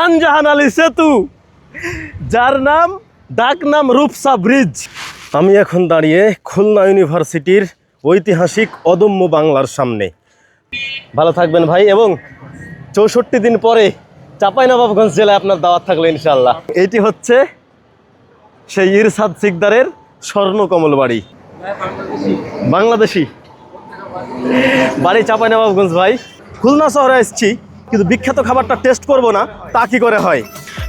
খানজাহান আলী সেতু, যার নাম ডাক নাম রূপসা ব্রিজ। আমি এখন দাঁড়িয়ে খুলনা ইউনিভার্সিটির ঐতিহাসিক অদম্য বাংলার সামনে। ভালো থাকবেন ভাই, এবং 64 দিন পরে চাঁপাইনবাবগঞ্জ জেলায় আপনার দাওয়াত থাকলো ইনশাআল্লাহ। এটি হচ্ছে সেই ইরশাদ সিকদারের স্বর্ণকমল বাড়ি। বাংলাদেশি বাড়ি চাঁপাইনবাবগঞ্জ ভাই। খুলনা শহরে এসেছি, কিন্তু বিখ্যাত খাবারটা টেস্ট করব না তা কি করে হয়।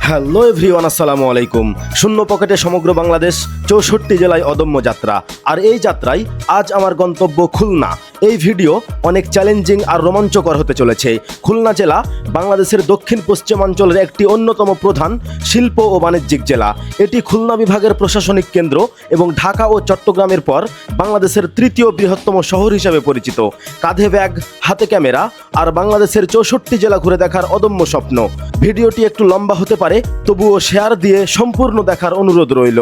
হ্যালো এভরিওয়ান, আসসালামু আলাইকুম। শূন্য পকেটে সমগ্র বাংলাদেশ, 64 জেলায় অদম্য যাত্রা। আর এই যাত্রায় আজ আমার গন্তব্য খুলনা। এই ভিডিও অনেক চ্যালেঞ্জিং আর রোমাঞ্চকর হতে চলেছে। খুলনা জেলা বাংলাদেশের দক্ষিণ পশ্চিমাঞ্চলের একটি অন্যতম প্রধান শিল্প ও বাণিজ্যিক জেলা। এটি খুলনা বিভাগের প্রশাসনিক কেন্দ্র এবং ঢাকা ও চট্টগ্রামের পর বাংলাদেশের তৃতীয় বৃহত্তম শহর হিসেবে পরিচিত। কাঁধে ব্যাগ, হাতে ক্যামেরা আর বাংলাদেশের 64 জেলা ঘুরে দেখার অদম্য স্বপ্ন। ভিডিওটি একটু লম্বা হতে পারে, তবুও শেয়ার দিয়ে সম্পূর্ণ দেখার অনুরোধ রইল।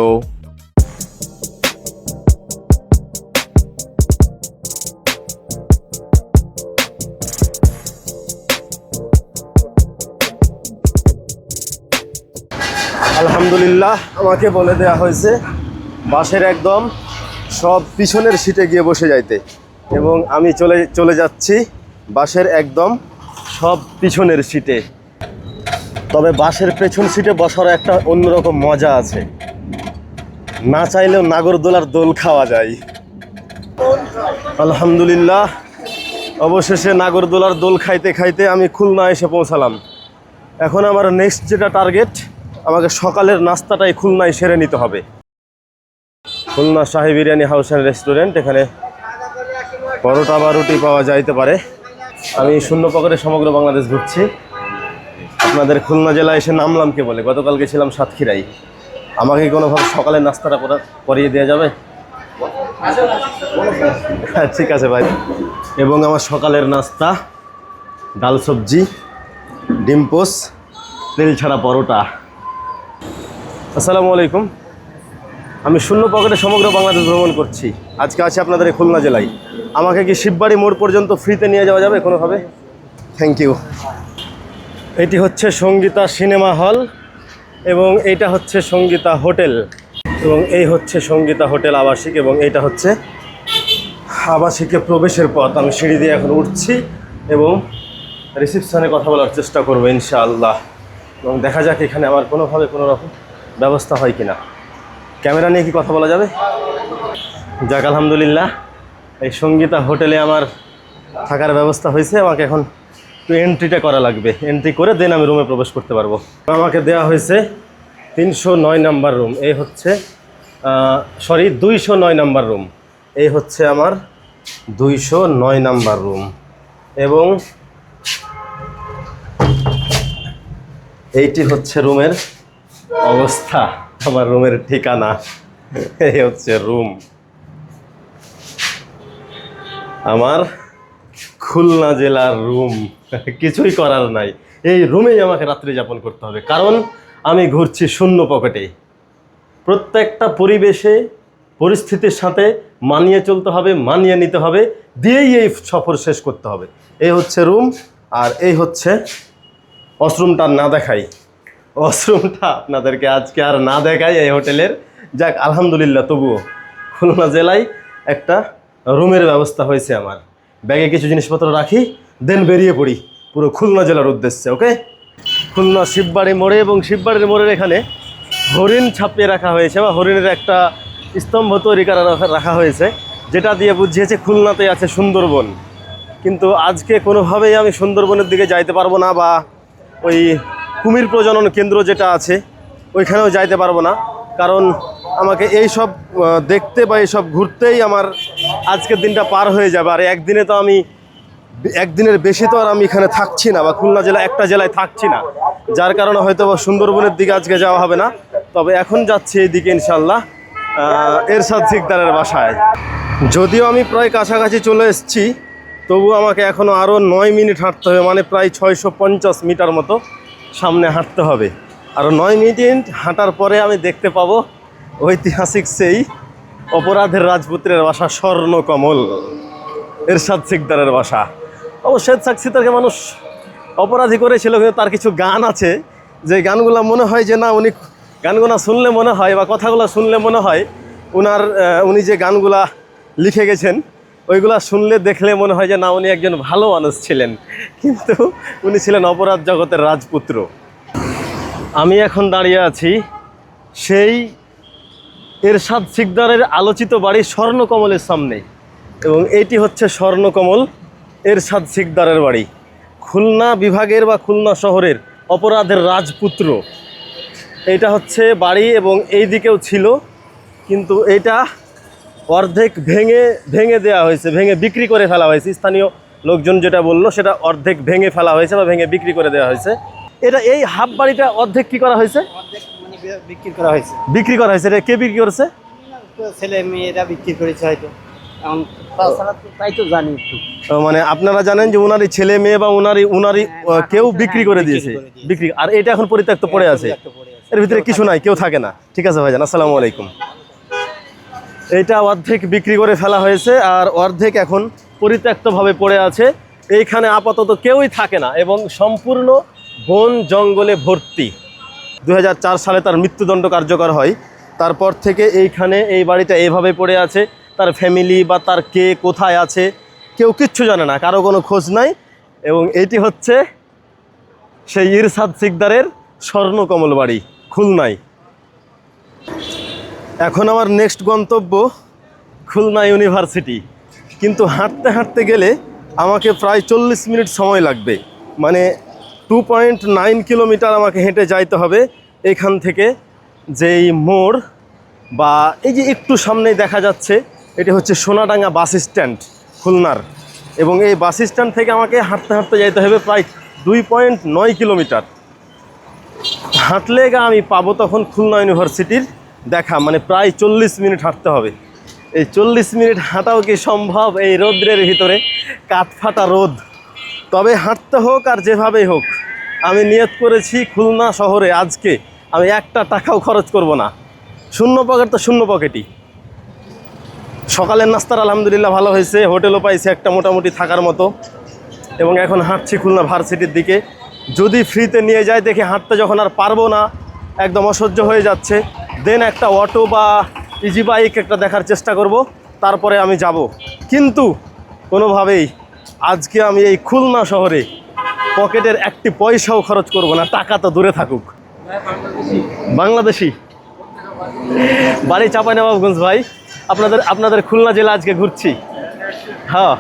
আলহামদুলিল্লাহ, আমাকে বলে দেয়া হয়েছে বাসের একদম সব পিছনের সিটে গিয়ে বসে যাইতে, এবং আমি চলে যাচ্ছি বাসের একদম সব পিছনের সিটে। তবে বাসের পেছন সিটে বসার একটা অন্যরকম মজা আছে, না চাইলেও নাগরদোলার দোল খাওয়া যায়। আলহামদুলিল্লাহ, অবশেষে নাগরদোলার দোল খাইতে খাইতে আমি খুলনা এসে পৌঁছালাম। এখন আমার নেক্সট যেটা টার্গেট, আমাকে সকালের নাস্তাটাই খুলনায় সেরে নিতে হবে। খুলনা শাহী বিরিয়ানি হাউস অ্যান্ড রেস্টুরেন্ট, এখানে পরোটা বা রুটি পাওয়া যাইতে পারে। আমি শূন্য পকেটে সমগ্র বাংলাদেশ ঘুরছি। আপনাদের খুলনা জেলায় এসে নামলাম কে বলে, গতকালকে ছিলাম সাতক্ষীরায়। আমাকে কোনোভাবে সকালের নাস্তাটা করিয়ে দেওয়া যাবে? হ্যাঁ, ঠিক আছে ভাই। এবং আমার সকালের নাস্তা ডাল সবজি, ডিম পোস, তেল ছাড়া পরোটা। আসসালামু আলাইকুম। আমি শূন্য পকেটে সমগ্র বাংলাদেশ ভ্রমণ করছি। আজকে আছি আপনাদের এই খুলনা জেলায়। আমাকে কি শিববাড়ি মোড় পর্যন্ত ফ্রিতে নিয়ে যাওয়া যাবে কোনোভাবে? Thank you. এটি হচ্ছে সঙ্গীতা সিনেমা হল, এবং এইটা হচ্ছে সঙ্গীতা হোটেল, এবং এই হচ্ছে সঙ্গীতা হোটেল আবাসিক, এবং এইটা হচ্ছে আবাসিকে প্রবেশের পথ। আমি সিঁড়ি দিয়ে এখন উঠছি এবং রিসিপশনে কথা বলার চেষ্টা করবো ইনশাআল্লাহ, এবং দেখা যাক এখানে আমার কোনোভাবে কোনো রকম ব্যবস্থা হয় কিনা। ক্যামেরা নিয়ে কি কথা বলা যাবে? যাক, আলহামদুলিল্লাহ, এই সঙ্গীতা হোটেলে আমার থাকার ব্যবস্থা হয়েছে। আমাকে এখন একটু এন্ট্রিটা করা লাগবে, এন্ট্রি করে দেন আমি রুমে প্রবেশ করতে পারবো। আমাকে দেওয়া হয়েছে 309 নাম্বার রুম। এই হচ্ছে 209 নাম্বার রুম। এই হচ্ছে আমার 209 নাম্বার রুম, এবং এইটি হচ্ছে রুমের অবস্থা, আমার রুমের ঠিকানা। এই হচ্ছে রুম, আমার খুলনা জেলার রুম। কিছুই করার নাই, এই রুমেই আমাকে রাত্রি যাপন করতে হবে, কারণ আমি ঘুরছি শূন্য পকেটে। প্রত্যেকটা পরিবেশে পরিস্থিতির সাথে মানিয়ে চলতে হবে, মানিয়ে নিতে হবে, দিয়েই এই সফর শেষ করতে হবে। এই হচ্ছে রুম, আর এই হচ্ছে ওয়াশরুমটা না দেখাই, ওয়াশরুমটা আপনাদেরকে আজকে আর না দেখাই এই হোটেলের। যাক, আলহামদুলিল্লাহ, তবুও খুলনা জেলায় একটা রুমের ব্যবস্থা হয়েছে আমার। ব্যাগে কিছু জিনিসপত্র রাখি, দেন বেরিয়ে পড়ি পুরো খুলনা জেলার উদ্দেশ্যে। ওকে, খুলনা শিববাড়ি মোড়ে, এবং শিববাড়ির মোড়ের এখানে হরিণ ছাপিয়ে রাখা হয়েছে, বা হরিণের একটা স্তম্ভ তৈরি করা রাখা হয়েছে, যেটা দিয়ে বুঝিয়েছে খুলনাতে আছে সুন্দরবন। কিন্তু আজকে কোনোভাবেই আমি সুন্দরবনের দিকে যাইতে পারবো না, বা ওই কুমির প্রজনন কেন্দ্র যেটা আছে ওইখানেও যাইতে পারবো না, কারণ আমাকে এই সব দেখতে বা এইসব ঘুরতেই আমার আজকের দিনটা পার হয়ে যাবে। আর একদিনের বেশি তো আর আমি এখানে থাকছি না, বা খুলনা জেলা একটা জেলায় থাকছি না, যার কারণে হয়তো বা সুন্দরবনের দিকে আজকে যাওয়া হবে না। তবে এখন যাচ্ছি এই দিকে ইনশাল্লাহ, ইরশাদ সিকদারের বাসায়। যদিও আমি প্রায় কাছাকাছি চলে এসেছি, তবু আমাকে এখনও আরও 9 মিনিট হাঁটতে হবে, মানে প্রায় 650 মিটার মতো সামনে হাঁটতে হবে। আরও 9 মিনিট হাঁটার পরে আমি দেখতে পাবো ঐতিহাসিক সেই অপরাধের রাজপুত্রের বাসা স্বর্ণকমল, ইরশাদ সিকদারের বাসা। অবশ্যই ইরশাদ সিকদারকে মানুষ অপরাধী করেছিল, কিন্তু তার কিছু গান আছে যে গানগুলো মনে হয় যে না উনি গানগুলো শুনলে মনে হয় বা কথাগুলো শুনলে মনে হয় উনি যে গানগুলা লিখে গেছেন ওইগুলা শুনলে দেখলে মনে হয় যে না উনি একজন ভালো মানুষ ছিলেন, কিন্তু উনি ছিলেন অপরাধ জগতের রাজপুত্র। আমি এখন দাঁড়িয়ে আছি সেই এরশাদ সিকদারের আলোচিত বাড়ি স্বর্ণকমলের সামনে, এবং এইটি হচ্ছে স্বর্ণকমল এরশাদ সিকদারের বাড়ি, খুলনা বিভাগের বা খুলনা শহরের অপরাধের রাজপুত্র। এইটা হচ্ছে বাড়ি এবং এই দিকেও ছিল, কিন্তু এইটা অর্ধেক ভেঙে দেওয়া হয়েছে, ভেঙে বিক্রি করে ফেলা হয়েছে। স্থানীয় লোকজন যেটা বললো সেটা অর্ধেক ভেঙে ফেলা হয়েছে বা ভেঙে বিক্রি করে দেওয়া হয়েছে। এটা এই হাফ বাড়িটা অর্ধেক কি করা হয়েছে? বিক্রি করা হয়েছে। বিক্রি করা হয়েছে। এটা কে বিক্রি করেছে? ছেলে মেয়েরা বিক্রি করেছে হয়তো, এখন তাছাড়া তো তাই তো জানি একটু। মানে আপনারা জানেন যে উনারই ছেলে মেয়ে বা উনারই কেউ বিক্রি করে দিয়েছে, বিক্রি। আর এটা এখন পরিত্যক্ত পড়ে আছে, এর ভিতরে কিছু নাই, কেউ থাকে না। ঠিক আছে ভাইজান, আসসালামু আলাইকুম। এইটা অর্ধেক বিক্রি করে ফেলা হয়েছে আর অর্ধেক এখন পরিত্যক্তভাবে পড়ে আছে। এইখানে আপাতত কেউই থাকে না এবং সম্পূর্ণ বন জঙ্গলে ভর্তি। 2004 সালে তার মৃত্যুদণ্ড কার্যকর হয়, তারপর থেকে এইখানে এই বাড়িটা এইভাবে পড়ে আছে। তার ফ্যামিলি বা তার কে কোথায় আছে কেউ কিচ্ছু জানে না, কারো কোনো খোঁজ নাই। এবং এটি হচ্ছে সেই ইরশাদ সিকদারের স্বর্ণকমল বাড়ি খুলনায়। এখন আমার নেক্সট গন্তব্য খুলনা ইউনিভার্সিটি, কিন্তু হাঁটতে হাঁটতে গেলে আমাকে প্রায় 40 মিনিট সময় লাগবে, মানে 2.9 কিলোমিটার আমাকে হেঁটে যাইতে হবে এখান থেকে। যেই মোড় বা এই যে একটু সামনেই দেখা যাচ্ছে এটি হচ্ছে সোনাডাঙ্গা বাস স্ট্যান্ড খুলনার, এবং এই বাস স্ট্যান্ড থেকে আমাকে হাঁটতে হাঁটতে যাইতে হবে প্রায় 2.9 কিলোমিটার। হাঁটলে আমি পাবো তখন খুলনা ইউনিভার্সিটির দেখা, মানে প্রায় 40 মিনিট হাঁটতে হবে। এই 40 মিনিট হাঁটাও কি সম্ভব এই রৌদ্রের ভিতরে? কাঠফাটা রোদ। তবে হাঁটতে হোক আর যেভাবেই হোক, আমি নিয়ত করেছি খুলনা শহরে আজকে আমি একটা টাকাও খরচ করব না। শূন্য পকেট তো শূন্য পকেটই। সকালের নাস্তার আলহামদুলিল্লাহ ভালো হয়েছে, হোটেলও পাইছে একটা মোটামুটি থাকার মতো, এবং এখন হাঁটছি খুলনা ভার্সিটির দিকে। যদি ফ্রিতে নিয়ে যায় দেখে হাঁটতে যখন আর পারবো না, একদম অসহ্য হয়ে যাচ্ছে, দেন একটা অটো বা ইজি বাইক একটা দেখার চেষ্টা করব, তারপরে আমি যাব। কিন্তু কোনোভাবেই আজকে আমি এই খুলনা শহরে পকেটের একটি পয়সাও খরচ করব না, টাকা তো দূরে থাকুক। বাংলাদেশি, বাড়ি চাঁপাইনবাবগঞ্জ ভাই। আপনাদের খুলনা জেলা আজকে ঘুরছি। হ্যাঁ,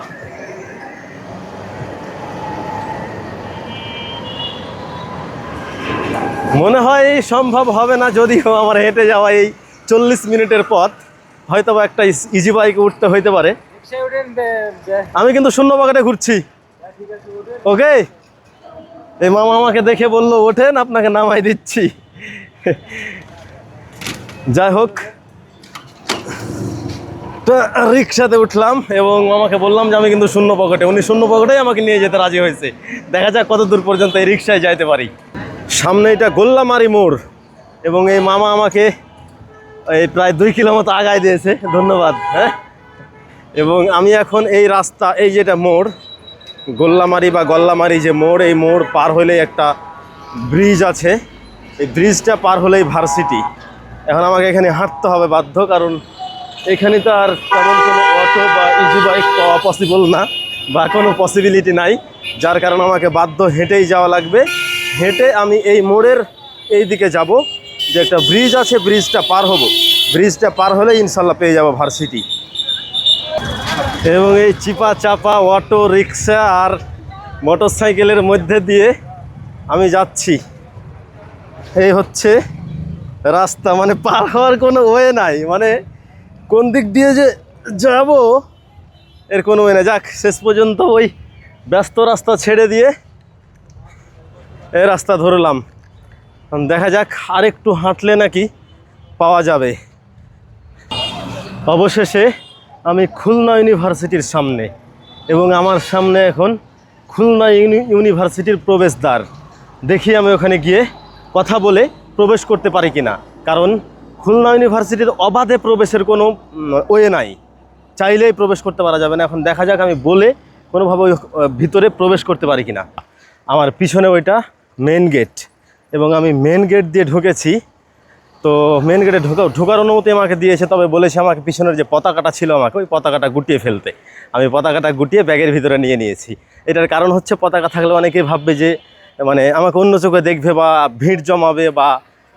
মনে হয় সম্ভব হবে না, যদিও আমার হেঁটে যাওয়া এই 40 মিনিটের পথ, হয়তো বা একটা ইজি বাইকে উঠতে হইতে পারে। আমি কিন্তু শূন্য পকেটে ঘুরছি। ওকে, এই মামা আমাকে দেখে বললো ওঠেন, আপনাকে নামাই দিচ্ছি। যাই হোক, রিক্সাতে উঠলাম এবং মামাকে বললাম যে আমি কিন্তু শূন্য পকেটে। উনি শূন্য পকেটেই আমাকে নিয়ে যেতে রাজি হয়েছে। দেখা যাক কত দূর পর্যন্ত এই রিক্সায় যাইতে পারি। সামনে এটা গোল্লামারি মোড়, এবং এই মামা আমাকে এই প্রায় 2 কিলো মতো আগায় দিয়েছে, ধন্যবাদ। হ্যাঁ, এবং আমি এখন এই রাস্তা, এই যেটা মোড় গোল্লামারি বা গল্লামারি যে মোড়, এই মোড় পার হলেই একটা ব্রিজ আছে, এই ব্রিজটা পার হলেই ভার্সিটি। এখন আমাকে এখানে হাঁটতে হবে বাধ্য, কারণ এখানে তো আর তেমন কোনো অটো বা ইজি বাইক পাওয়া পসিবল না, বা কোনো পসিবিলিটি নাই, যার কারণে আমাকে বাধ্য হেঁটেই যাওয়া লাগবে। হেঁটে আমি এই মোড়ের এই দিকে যাব, যে একটা ব্রিজ আছে, ব্রিজটা পার হব। ব্রিজটা পার হলে ইনশাল্লাহ পেয়ে যাব ভার্সিটি। এবং এই চিপা চাপা অটো রিক্সা আর মোটর সাইকেলের মধ্যে দিয়ে আমি যাচ্ছি। এই হচ্ছে রাস্তা, মানে পার হওয়ার কোনো ওয়ে নাই, মানে কোন দিক দিয়ে যে যাব এর কোনো ওয়ে নাই। যাক, শেষ পর্যন্ত ওই ব্যস্ত রাস্তা ছেড়ে দিয়ে এই রাস্তা ধরলাম। দেখা যাক আর একটু হাঁটলে নাকি পাওয়া যাবে। অবশেষে আমি খুলনা ইউনিভার্সিটির সামনে, এবং আমার সামনে এখন খুলনা ইউনিভার্সিটির প্রবেশদ্বার। দেখি আমি ওখানে গিয়ে কথা বলে প্রবেশ করতে পারি কিনা, কারণ খুলনা ইউনিভার্সিটির অবাধে প্রবেশের কোনো ওয়ে নাই, চাইলেই প্রবেশ করতে পারা যাবে না। এখন দেখা যাক আমি বলে কোনোভাবে ভিতরে প্রবেশ করতে পারি কিনা। আমার পিছনে ওইটা মেন গেট, এবং আমি মেন গেট দিয়ে ঢুকেছি। তো মেন গেটে ঢোকার অনুমতি আমাকে দিয়েছে, তবে বলেছে আমাকে পিছনের যে পতাকাটা ছিল আমাকে ওই পতাকাটা গুটিয়ে ফেলতে। আমি পতাকাটা গুটিয়ে ব্যাগের ভিতরে নিয়ে নিয়েছি। এটার কারণ হচ্ছে পতাকা থাকলে অনেকেই ভাববে যে মানে আমাকে অন্য চোখে দেখবে বা ভিড় জমাবে বা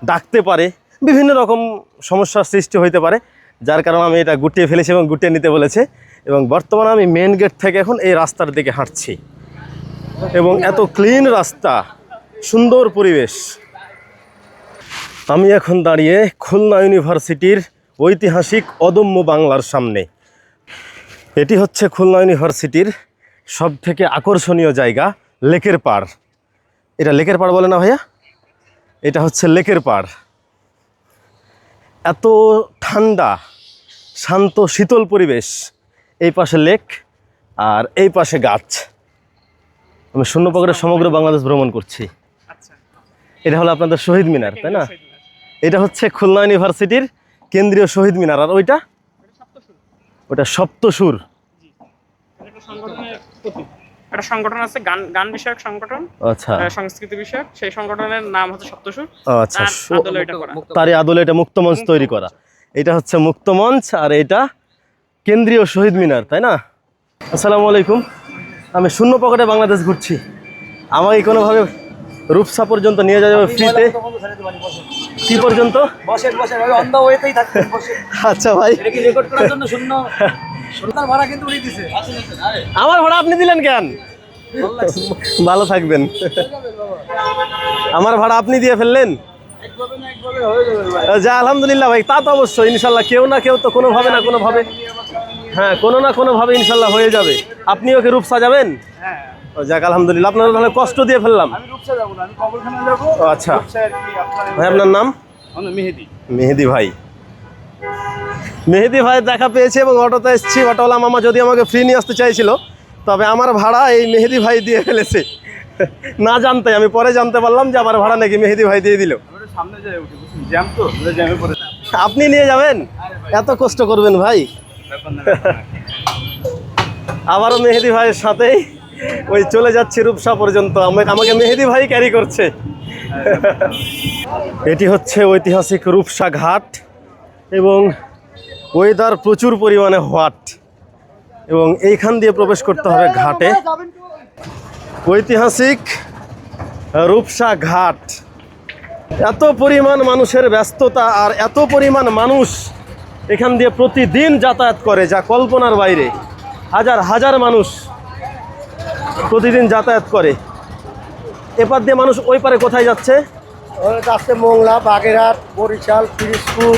ডাকতে পারে, বিভিন্ন রকম সমস্যার সৃষ্টি হতে পারে, যার কারণে আমি এটা গুটিয়ে ফেলেছি এবং গুটিয়ে নিতে বলেছে। এবং বর্তমানে আমি মেন গেট থেকে এখন এই রাস্তার দিকে হাঁটছি এবং এত ক্লিন রাস্তা, সুন্দর পরিবেশ। আমি এখন দাঁড়িয়ে খুলনা ইউনিভার্সিটির ঐতিহাসিক অদম্য বাংলার সামনে। এটি হচ্ছে খুলনা ইউনিভার্সিটির সবথেকে আকর্ষণীয় জায়গা, লেকের পাড়। এটা লেকের পাড় বলে না ভাইয়া? এটা হচ্ছে লেকের পাড়। এত ঠান্ডা, শান্ত, শীতল পরিবেশ। এই পাশে লেক আর এই পাশে গাছ। আমি শূন্য পকেটে সমগ্র বাংলাদেশ ভ্রমণ করছি। এটা হলো আপনাদের শহীদ মিনার, তাই না? এটা হচ্ছে খুলনা ইউনিভার্সিটির কেন্দ্রীয় শহীদ মিনার। আর ওইটা ওটা সপ্তসুর। একটা সংগঠন আছে, গান গান বিষয়ক সংগঠন, আচ্ছা, সংস্কৃতি বিষয়ক, সেই সংগঠনের নাম হচ্ছে সপ্তসুর। আচ্ছা, তার আদলে এটা করা। তারই আদলে এটা মুক্তমঞ্চ তৈরি করা। এটা হচ্ছে মুক্তমঞ্চ আর এটা কেন্দ্রীয় শহীদ মিনার, তাই না? আসসালামু আলাইকুম। আমি শূন্য পকেটে বাংলাদেশ ঘুরছি। আমাকে কোনোভাবে রূপসা পর্যন্ত নিয়ে যাবে ফ্রিতে? কি পর্যন্ত? বসেন বসেন, ওই অন দা ওয়েতেই থাকবেন, বসেন। আচ্ছা ভাই, এটা কি রেকর্ড করার জন্য শূন্য শূন্যতার ভাড়া কিন্তু উনি দিছে। আমার ভাড়া আপনি দিলেন কেন? ভালো থাকবেন। আমার ভাড়া আপনি দিয়ে ফেললেন? একভাবে না একভাবে হয়ে যাবে ভাই। যা আলহামদুলিল্লাহ ভাই, তা তো অবশ্যই ইনশাল্লাহ, কেউ না কেউ তো কোনোভাবে না কোনোভাবে, হ্যাঁ কোনো না কোনোভাবে ইনশাল্লাহ হয়ে যাবে। আপনি ওকে রূপ সাজাবেন? হ্যাঁ, ও যাক আলহামদুলিল্লাহ, আপনারা তাহলে কষ্ট দিয়ে ফেললাম। আমি রূপসা যাব না, আমি কবরখানা যাব। ও আচ্ছা রূপসা আর কি আপনার ভাই, আপনার নাম? মেহেদী। মেহেদি ভাই। মেহেদি ভাই দেখা পেয়েছে এবং অটোতে এসেছি। অটোওয়ালা মামা যদি আমাকে ফ্রি নিয়ে আসতে চাইছিল, তবে আমার ভাড়া এই মেহেদি ভাই দিয়ে ফেলেছে। না জানতে, আমি পরে জানতে পারলাম যে আমার ভাড়া নাকি মেহেদি ভাই দিয়ে দিল। আমরা সামনে যাই, উঠে বুঝছেন, জ্যাম তো, জ্যামে পড়ে যাবে। আপনি নিয়ে যাবেন? এত কষ্ট করবেন ভাই? ব্যাপার না, ব্যাপার না। আবারও মেহেদি ভাইয়ের সাথেই ওই চলে যাচ্ছে রূপসা পর্যন্ত। আমাকে মেহেদি ভাই ক্যারি করছে। এটি হচ্ছে ঐতিহাসিক রূপসা ঘাট এবং ওয়েদার প্রচুর পরিমাণে হট এবং এইখান দিয়ে প্রবেশ করতে হবে ঘাটে। ঐতিহাসিক রূপসা ঘাট। এত পরিমাণ মানুষের ব্যস্ততা আর এত পরিমাণ মানুষ এখান দিয়ে প্রতিদিন যাতায়াত করে, যা কল্পনার বাইরে। হাজার হাজার মানুষ প্রতিদিন যাতায়াত করে। এপার দিয়ে মানুষ ওই পারে কোথায় যাচ্ছে? ওরা যাচ্ছে মোংলা, বাগেরহাট, বরিশাল, পিরিজপুর,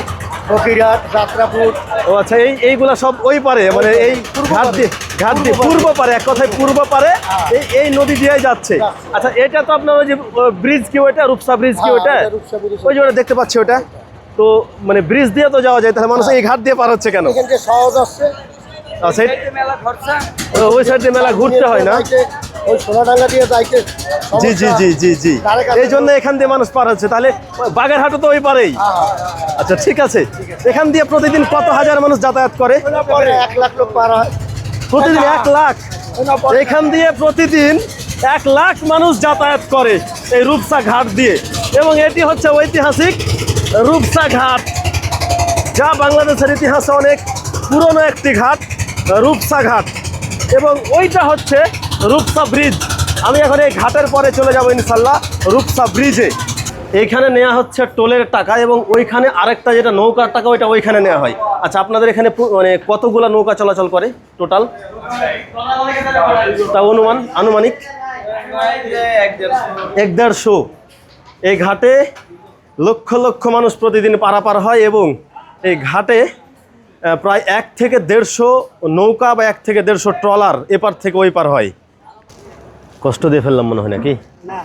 ফকিরহাট, যাত্রাপুর। ও আচ্ছা, এইগুলা সব ওই পারে, মানে এই ঘাট দিয়ে পূর্ব পারে, এক কথায় পূর্ব পারে এই নদী দিয়ে যাচ্ছে। আচ্ছা, এটা তো আপনার ওই যে ব্রিজ কি ওইটা, রূপসা ব্রিজ কি ওইটা? ওই যে ওটা দেখতে পাচ্ছি ওটা তো, মানে ব্রিজ দিয়ে তো যাওয়া যায়, তাহলে মানুষ এই ঘাট দিয়ে পার হচ্ছে কেন? এখান থেকে সহজ আসছে, আচ্ছা, মেলা খরচা, ওই সাইডে মেলা ঘুরতে হয় না? ওই সোনাডাঙ্গা দিয়ে যাইতে। জি জি জি জি জি, এই জন্য এখান দিয়ে মানুষ পার হচ্ছে। তাহলে বাগেরহাটও তো ওই পারেই। আচ্ছা ঠিক আছে। এখান দিয়ে প্রতিদিন কত হাজার মানুষ যাতায়াত করে? 1 লাখ লোক পার হয় প্রতিদিন 1 লাখ। এখান দিয়ে প্রতিদিন 1 লাখ মানুষ যাতায়াত করে এই রূপসা ঘাট দিয়ে। এবং এটি হচ্ছে ঐতিহাসিক রূপসা ঘাট, যা বাংলাদেশের ইতিহাসে অনেক পুরনো একটি ঘাট, রূপসা ঘাট। এবং ওইটা হচ্ছে রূপসা ব্রিজ। আমি এখন এই ঘাটের পরে চলে যাব ইনশাল্লাহ রূপসা ব্রিজে। এইখানে নেওয়া হচ্ছে টোলের টাকা এবং ওইখানে আরেকটা যেটা নৌকার টাকা, ওইটা ওইখানে নেওয়া হয়। আচ্ছা, আপনাদের এখানে মানে কতগুলা নৌকা চলাচল করে টোটাল? তা আনুমানিক 1-150। এই ঘাটে লক্ষ লক্ষ মানুষ প্রতিদিন পারাপার হয় এবং এই ঘাটে প্রায় 1 থেকে 150 নৌকা বা 1 থেকে 150 ট্রলার এপার থেকে ওই পার হয়। কষ্ট দিয়ে ফেললাম মনে হয় নাকি? না,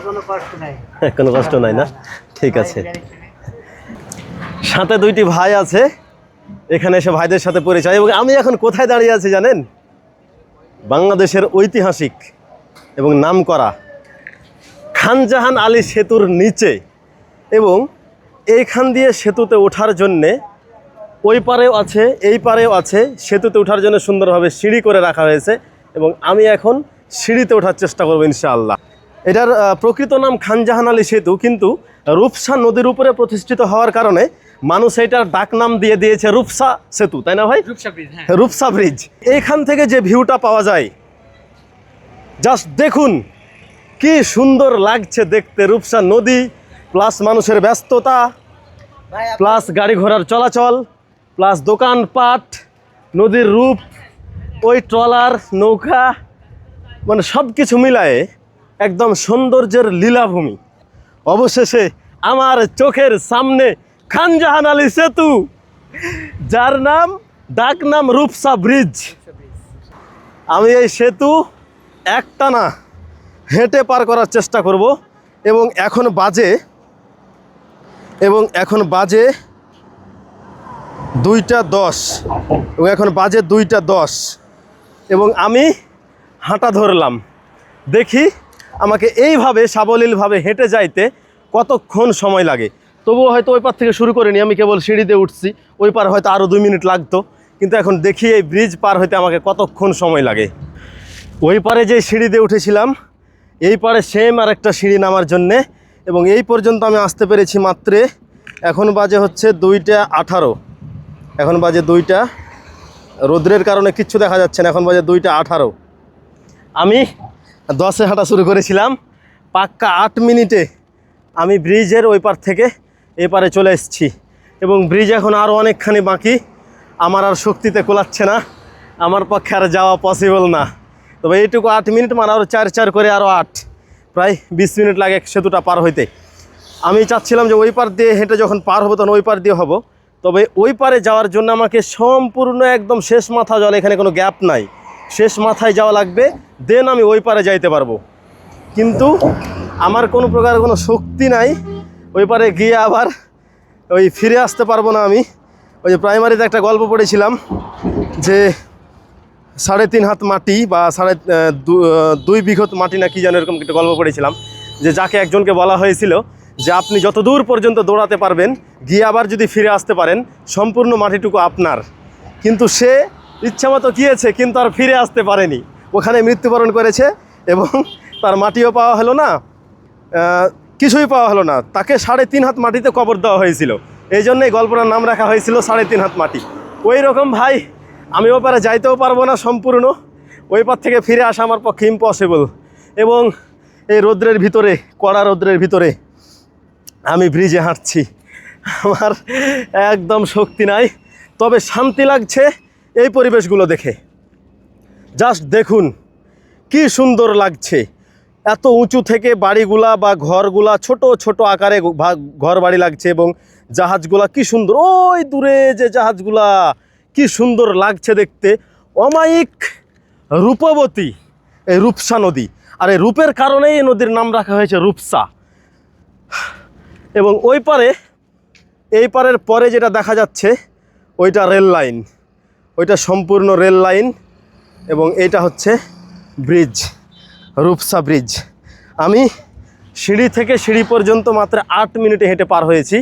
কোনো কষ্ট নাই। কোনো কষ্ট নাই না? ঠিক আছে। সাথে 2টি ভাই আছে, এখানে এসে ভাইদের সাথে পরিচয়। এবং আমি এখন কোথায় দাঁড়িয়ে আছি জানেন? বাংলাদেশের ঐতিহাসিক এবং নামকরা খানজাহান আলী সেতুর নিচে। এবং এইখান দিয়ে সেতুতে ওঠার জন্যে ওই পারেও আছে, এই পারেও আছে। সেতুতে ওঠার জন্য সুন্দরভাবে সিঁড়ি করে রাখা হয়েছে এবং আমি এখন সিঁড়িতে ওঠার চেষ্টা করবো ইনশাআল্লাহ। এটার প্রকৃত নাম খানজাহান আলী সেতু, কিন্তু রূপসা নদীর উপরে প্রতিষ্ঠিত হওয়ার কারণে মানুষ এটার ডাক নাম দিয়ে দিয়েছে রূপসা সেতু, তাই না ভাই? রূপসা ব্রিজ, হ্যাঁ। রূপসা ব্রিজ। এইখান থেকে যে ভিউটা পাওয়া যায়, জাস্ট দেখুন কি সুন্দর লাগছে দেখতে। রূপসা নদী প্লাস মানুষের ব্যস্ততা, প্লাস গাড়ি ঘোড়ার চলাচল, প্লাস দোকানপাট, নদীর রূপ, ওই ট্রলার, নৌকা, মানে সব কিছু মিলায়ে একদম সৌন্দর্যের লীলাভূমি। অবশেষে আমার চোখের সামনে খানজাহান আলী সেতু, যার নাম ডাক নাম রূপসা ব্রিজ। আমি এই সেতু একটানা হেঁটে পার করার চেষ্টা করব, এবং এখন বাজে 2:10, এবং এখন বাজে 2:10, এবং আমি হাঁটা ধরলাম। দেখি আমাকে এইভাবে সাবলীলভাবে হেঁটে যাইতে কতক্ষণ সময় লাগে। তবুও হয়তো ওই পার থেকে শুরু করিনি, আমি কেবল সিঁড়িতে উঠছি। ওই পার হয়তো আরও 2 মিনিট লাগতো, কিন্তু এখন দেখি এই ব্রিজ পার হইতে আমাকে কতক্ষণ সময় লাগে। ওই পারে যে সিঁড়ি দিয়ে উঠেছিলাম, এই পারে সেম আর একটা সিঁড়ি নামার জন্যে, এবং এই পর্যন্ত আমি আসতে পেরেছি মাত্রে। এখন বাজে হচ্ছে 2:18, এখন বাজে 2টা, রোদ্রের কারণে কিচ্ছু দেখা যাচ্ছে না। এখন বাজে 2:18। আমি 10-এ হাঁটা শুরু করেছিলাম, পাক্কা 8 মিনিটে আমি ব্রিজের ওই পার থেকে এই পারে চলে এসেছি, এবং ব্রিজ এখন আরও অনেকখানি বাকি। আমার আর শক্তিতে কোলাচ্ছে না, আমার পক্ষে আর যাওয়া পসিবল না। তবে এইটুকু 8 মিনিট, মানে আরও 4 করে আরও 8, প্রায় 20 মিনিট লাগে সেতুটা পার হইতে। আমি চাচ্ছিলাম যে ওই পার দিয়ে হেঁটে যখন পার হবো তখন ওই পার দিয়ে হবো, তবে ওই পারে যাওয়ার জন্য আমাকে সম্পূর্ণ একদম শেষ মাথা জল, এখানে কোনো গ্যাপ নাই, শেষ মাথায় যাওয়া লাগবে, দেন আমি ওই পারে যাইতে পারবো। কিন্তু আমার কোনো প্রকার কোনো শক্তি নাই, ওই পারে গিয়ে আবার ওই ফিরে আসতে পারবো না আমি। ওই যে প্রাইমারিতে একটা গল্প পড়েছিলাম যে 3.5 হাত মাটি বা 2 বিঘত মাটি না কি যেন, এরকম একটা গল্প পড়েছিলাম, যে যাকে একজনকে বলা হয়েছিল যে আপনি যত দূর পর্যন্ত দৌড়াতে পারবেন, গিয়ে আবার যদি ফিরে আসতে পারেন সম্পূর্ণ মাটিটুকু আপনার। কিন্তু সে ইচ্ছামতো গিয়েছে, কিন্তু আর ফিরে আসতে পারেনি, ওখানে মৃত্যুবরণ করেছে, এবং তার মাটিও পাওয়া হলো না, কিছুই পাওয়া হলো না। তাকে 3.5 হাত মাটিতে কবর দেওয়া হয়েছিল, এই জন্যই গল্পটার নাম রাখা হয়েছিল 3.5 হাত মাটি। ওই রকম ভাই, আমি ও পারে যাইতেও পারবো না সম্পূর্ণ, ওই পার থেকে ফিরে আসা আমার পক্ষে ইম্পসিবল। এবং এই রৌদ্রের ভিতরে, কড়া রৌদ্রের ভিতরে আমি ব্রিজে হাঁটছি, আমার একদম শক্তি নাই, তবে শান্তি লাগছে এই পরিবেশগুলো দেখে। জাস্ট দেখুন কি সুন্দর লাগছে। এত উঁচু থেকে বাড়িগুলা বা ঘরগুলা ছোট ছোট আকারে ঘর বাড়ি লাগছে, এবং জাহাজগুলা কি সুন্দর, ওই দূরে যে জাহাজগুলা কি সুন্দর লাগছে দেখতে। অমায়িক রূপবতী এই রূপসা নদী, আর এই রূপের কারণেই এই নদীর নাম রাখা হয়েছে রূপসা। এবং ওই পারে, এই পারের পরে যেটা দেখা যাচ্ছে ওইটা রেল লাইন, ওইটা সম্পূর্ণ রেল লাইন, এবং এইটা হচ্ছে ব্রিজ, রূপসা ব্রিজ। আমি সিঁড়ি থেকে সিঁড়ি পর্যন্ত মাত্র 8 মিনিটে হেঁটে পার হয়েছি।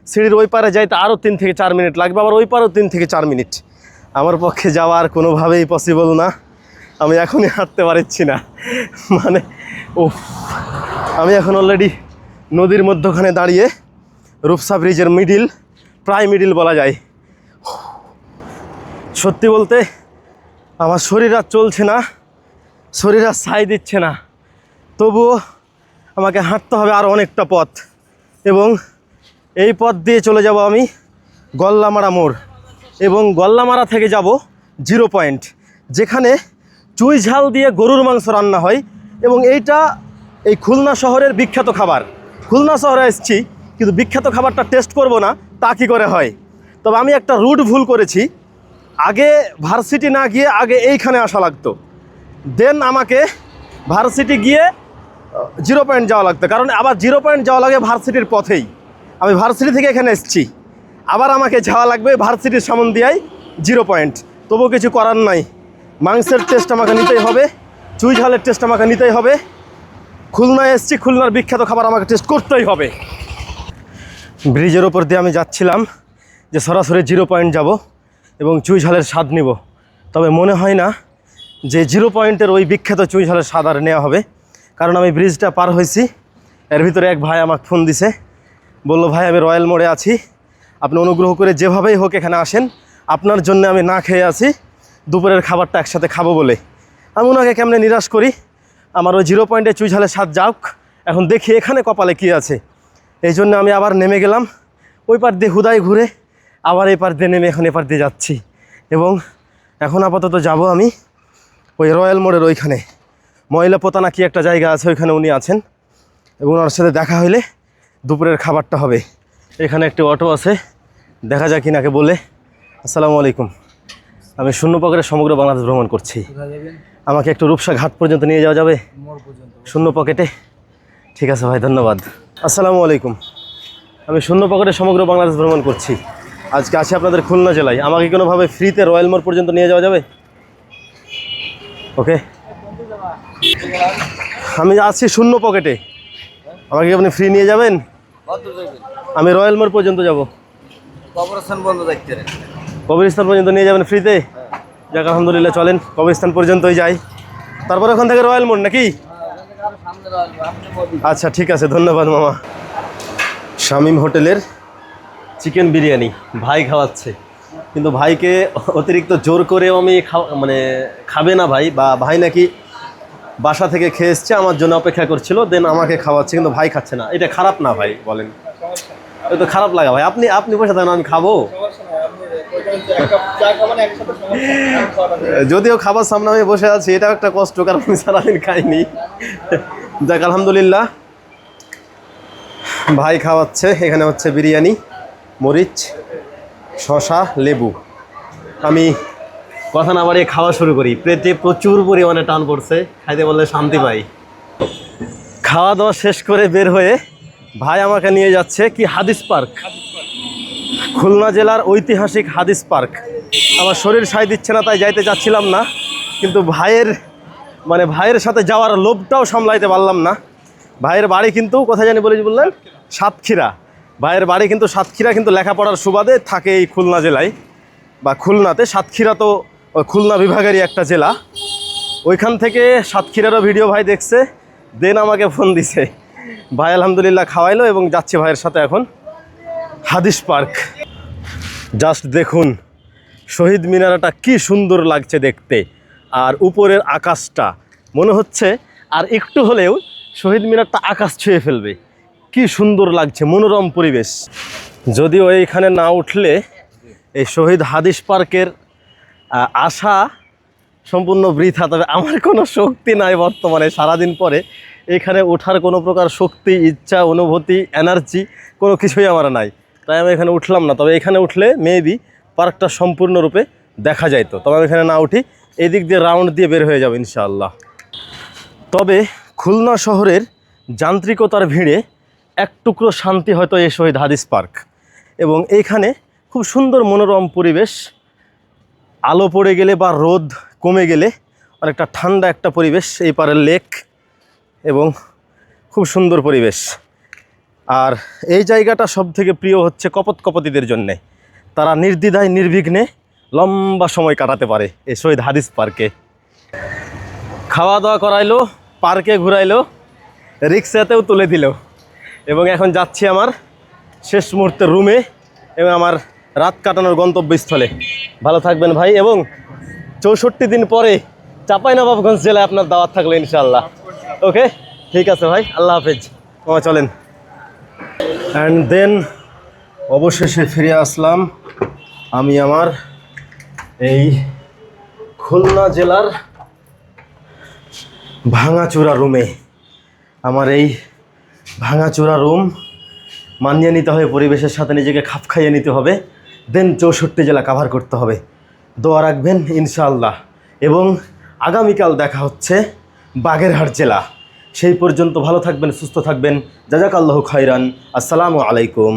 সিঁড়ির ওই পারে যাইতে আরও 3 থেকে 4 মিনিট লাগবে, আবার ওই পারেও 3 থেকে 4 মিনিট। আমার পক্ষে যাওয়ার কোনোভাবেই পসিবল না, আমি এখনই হাঁটতে পারছি না, মানে আমি এখন অলরেডি নদীর মধ্যখানে দাঁড়িয়ে, রূপসা ব্রিজের প্রায় মিডিল বলা যায়। সত্যি বলতে আমার শরীর আর চলছে না, শরীর আর সাই দিচ্ছে না, তবুও আমাকে হাঁটতে হবে আরও অনেকটা পথ, এবং এই পথ দিয়ে চলে যাব আমি গল্লামারা মোড়, এবং গল্লামারা থেকে যাব 0 পয়েন্ট, যেখানে চুই ঝাল দিয়ে গরুর মাংস রান্না হয়, এবং এইটা এই খুলনা শহরের বিখ্যাত খাবার। খুলনা শহরে এসেছি, কিন্তু বিখ্যাত খাবারটা টেস্ট করব না তা কী করে হয়? তবে আমি একটা রুট ভুল করেছি, আগে ভার্সিটি না গিয়ে আগে এইখানে আসা লাগতো, দেন আমাকে ভার্সিটি গিয়ে 0 পয়েন্ট যাওয়া লাগতো, কারণ আবার 0 পয়েন্ট যাওয়া লাগে ভার্সিটির পথেই। আমি ভার্সিটি থেকে এখানে এসেছি, আবার আমাকে যাওয়া লাগবে ভার্সিটির সামন দিয়াই 0 পয়েন্ট। তবুও কিছু করার নাই, মাংসের টেস্ট আমাকে নিতেই হবে, চুই ঝালের টেস্ট আমাকে নিতেই হবে। খুলনায় এসেছি, খুলনার বিখ্যাত খাবার আমাকে টেস্ট করতেই হবে। ব্রিজের ওপর দিয়ে আমি যাচ্ছিলাম যে সরাসরি 0 পয়েন্ট যাব এবং চুই ঝালের স্বাদ নিব, তবে মনে হয় না যে 0 পয়েন্টের ওই বিখ্যাত চুই ঝালের স্বাদ আর নেওয়া হবে, কারণ আমি ব্রিজটা পার হয়েছি। এর ভিতরে এক ভাই আমাকে ফোন দিছে, বলল ভাই আমি রয়্যাল মোড়ে আছি, আপনি অনুগ্রহ করে যেভাবেই হোক এখানে আসেন, আপনার জন্য আমি না খেয়ে আছি, দুপুরের খাবারটা একসাথে খাবো বলে। আমি ওনাকে কেমনে নিরাশ করি, আমার ওই 0 পয়েন্টে চুইঝালে স্বাদ যাওক, এখন দেখি এখানে কপালে কী আছে। এই জন্য আমি আবার নেমে গেলাম, ওই পার দিয়ে হুদায় ঘুরে আবার এই পার দিয়ে নেমে এখন এপার দিয়ে যাচ্ছি। এবং এখন আপাতত যাব আমি ওই রয়্যাল মোড়ের ওইখানে, ময়লা পোতানা কি একটা জায়গা আছে, ওইখানে উনি আছেন এবং ওনার সাথে দেখা হইলে দুপুরের খাবারটা হবে। এখানে একটি অটো আছে, দেখা যাক কিনাকে বলে। আসসালামু আলাইকুম, আমি শূন্য পকেটে সমগ্র বাংলাদেশ ভ্রমণ করছি, আমাকে একটু রূপসা ঘাট পর্যন্ত নিয়ে যাওয়া যাবে শূন্য পকেটে? ঠিক আছে ভাই, ধন্যবাদ। আসসালামু আলাইকুম, আমি শূন্য পকেটে সমগ্র বাংলাদেশ ভ্রমণ করছি, আজকে আছি আপনাদের খুলনা জেলায়, আমাকে কোনোভাবে ফ্রিতে রয়্যাল মোড় পর্যন্ত নিয়ে যাওয়া যাবে? ওকে, আমি আছি শূন্য পকেটে, আমাকে আপনি ফ্রি নিয়ে যাবেন? আমি রয়্যাল মোড় পর্যন্ত যাব। কবরস্থান পর্যন্ত নিয়ে যাবেন ফ্রিতে? যাক আলহামদুলিল্লাহ, চলেন কবরস্থান পর্যন্তই যাই, তারপর ওখান থেকে রয়্যাল মোড় নাকি? আচ্ছা ঠিক আছে, ধন্যবাদ মামা। শামীম হোটেলের চিকেন বিরিয়ানি ভাই খাওয়াচ্ছে, কিন্তু ভাইকে অতিরিক্ত জোর করেও আমি খাবে না ভাই, বা ভাই নাকি বাসা থেকে খেয়ে এসছে, আমার জন্য অপেক্ষা করছিল, দেন আমাকে খাওয়াচ্ছে, কিন্তু ভাই খাচ্ছে না। এটা খারাপ না ভাই, বলেন? ওই তো খারাপ লাগা ভাই, আপনি বসে থাকেন, আমি খাবো। যদিও খাবার সামনে আমি বসে আছি, এটাও একটা কষ্ট, কারণ আমি সারাদিন খাইনি। যাক আলহামদুলিল্লাহ, ভাই খাওয়াচ্ছে। এখানে হচ্ছে বিরিয়ানি, মরিচ, শসা, লেবু। আমি কথা না বাড়িয়ে খাওয়া শুরু করি, পেটে প্রচুর পরিমাণে টান পড়ছে, খাইতে বললে শান্তি পাই। খাওয়া দাওয়া শেষ করে বের হয়ে ভাই আমাকে নিয়ে যাচ্ছে কি হাদিস পার্ক, খুলনা জেলার ঐতিহাসিক হাদিস পার্ক। আমার শরীর সায় দিচ্ছে না, তাই যাইতে চাচ্ছিলাম না, কিন্তু ভাইয়ের সাথে যাওয়ার লোভটাও সামলাইতে পারলাম না। ভাইয়ের বাড়ি কিন্তু কোথায় জানি বললেন? সাতক্ষীরা। ভাইয়ের বাড়ি কিন্তু সাতক্ষীরা, কিন্তু লেখাপড়ার সুবাদে থাকে এই খুলনা জেলায় বা খুলনাতে। সাতক্ষীরা তো খুলনা বিভাগেরই একটা জেলা। ওইখান থেকে সাতক্ষীরারও ভিডিও ভাই দেখছে, দেন আমাকে ফোন দিছে। ভাই আলহামদুলিল্লাহ খাওয়াইলো এবং যাচ্ছি ভাইয়ের সাথে এখন হাদিস পার্ক। জাস্ট দেখুন শহীদ মিনারটা কি সুন্দর লাগছে দেখতে, আর উপরের আকাশটা মনে হচ্ছে আর একটু হলেও শহীদ মিনারটা আকাশ ছুঁয়ে ফেলবে। কি সুন্দর লাগছে, মনোরম পরিবেশ। যদিও এইখানে না উঠলে এই শহীদ হাদিস পার্কের আশা সম্পূর্ণ বৃথা, তবে আমার কোনো শক্তি নাই বর্তমানে। সারাদিন পরে এখানে ওঠার কোনো প্রকার শক্তি, ইচ্ছা, অনুভূতি, এনার্জি কোনো কিছুই আমার নাই, তাই আমি এখানে উঠলাম না। তবে এখানে উঠলে মেবি পার্কটা সম্পূর্ণরূপে দেখা যাইতো, তবে আমি এখানে না উঠি, এই দিক দিয়ে রাউন্ড দিয়ে বের হয়ে যাবো ইনশাআল্লাহ। তবে খুলনা শহরের যান্ত্রিকতার ভিড়ে এক টুকরো শান্তি হয়তো এই শহীদ হাদিস পার্ক, এবং এইখানে খুব সুন্দর মনোরম পরিবেশ। আলো পড়ে গেলে বা রোদ কমে গেলে অনেকটা ঠান্ডা একটা পরিবেশ, এই পারের লেক, এবং খুব সুন্দর পরিবেশ। আর এই জায়গাটা সব থেকে প্রিয় হচ্ছে কপোতিদের জন্যে, তারা নির্দ্বিধায় নির্বিঘ্নে লম্বা সময় কাটাতে পারে এই শহীদ হাদিস পার্কে। খাওয়া দাওয়া করাইলো, পার্কে ঘুরাইলো, রিক্সাতেও তুলে দিল, এবং এখন যাচ্ছি আমার শেষ মুহূর্তের রুমে এবং আমার রাত কাটানোর গন্তব্যস্থলে। ভালো থাকবেন ভাই, এবং 64 দিন পরে চাঁপাইনবাবগঞ্জ জেলায় আপনার দাওয়াত থাকলো ইনশাআল্লাহ। ওকে, ঠিক আছে ভাই, আল্লাহ হাফেজ। চলেন। অ্যান্ড দেন অবশেষে ফিরে আসলাম আমি আমার এই খুলনা জেলার ভাঙাচোরা রুমে। আমার এই ভাঙাচোরা রুম মানিয়ে নিতে হবে, পরিবেশের সাথে নিজেকে খাপ খাইয়ে নিতে হবে, দেন 64 জেলা কাভার করতে হবে। দোয়া রাখবেন ইনশাআল্লাহ, এবং আগামীকাল দেখা হচ্ছে বাগেরহাট জেলা। সেই পর্যন্ত ভালো থাকবেন, সুস্থ থাকবেন। জাযাকাল্লাহু খাইরান। আসসালামু আলাইকুম।